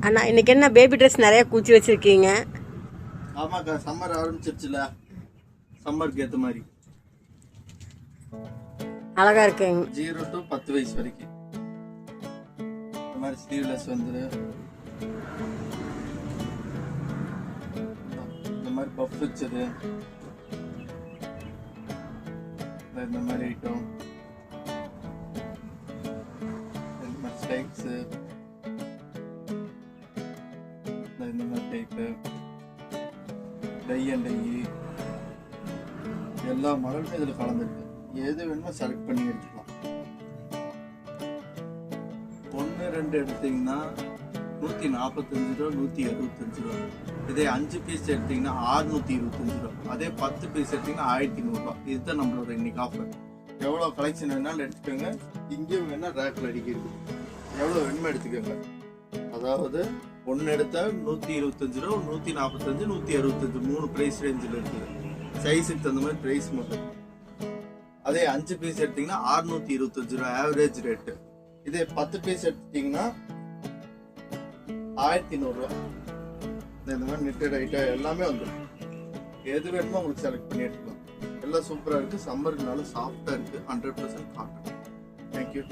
அண்ணா இன்னைக்கு என்ன baby dress நிறைய கூச்சி வச்சிருக்கீங்க? ஆமாக்கா, சம்மர் ஆரம்பிச்சிருச்சுல, சம்மருக்கு ஏற்ற மாதிரி அழகா இருக்குங்க. 0 to 10 வயசு வரைக்கும் இந்த மாதிரி ஸ்லீவ்லெஸ் வந்துரு, இந்த மாதிரி பஃப் வச்சது, இந்த மாதிரி ஐட்டம், இந்த மாதிரி ஸ்டைக்ஸு, இந்த மாதிரி டைப்பு, டை அண்ட் டை, எல்லா மாடலுமே இதில் கலந்துருக்கு. எது வேணுமோ செலக்ட் பண்ணி எடுத்துக்கலாம். 1 2 எடுத்தீங்கன்னா 145 ரூபா, 175 ரூபா. இதே 5 பீஸ் எடுத்தீங்கன்னா 625 ரூபா. அதே 10 பீஸ் எடுத்தீங்கன்னா 1100 ரூபா. இதுதான் நம்மளோட இன்னைக்கு ஆஃபர். எவ்வளோ கலெக்ஷன் வேணாலும் எடுத்துக்கோங்க. இங்கேயும் வேணா ரேக்கில் அடிக்கிறது, எவ்வளோ வேணுமோ எடுத்துக்கோங்க. அதாவது 1 எடுத்தால் 125 ரூபா, 145, 165 3 ப்ரைஸ் ரேஞ்சில் இருக்குது. சைஸுக்கு தகுந்த மாதிரி ப்ரைஸ் மட்டும். அதே 5 பீஸ் எடுத்தீங்கன்னா 625 ரூபா ஆவரேஜ் ரேட்டு. இதே 10 பீஸ் எடுத்தீங்கன்னா 1100 ரூபா. இந்த மாதிரி நெட்டட் ஐட்டம் எல்லாமே வந்துடும். எது வேணுமோ உங்களுக்கு செலக்ட் பண்ணி எடுத்துக்கலாம். எல்லாம் சூப்பராக இருக்குது. சம்மருக்கு நல்லா சாஃப்டாக இருக்குது. 100% காட்டன். தேங்க்யூ.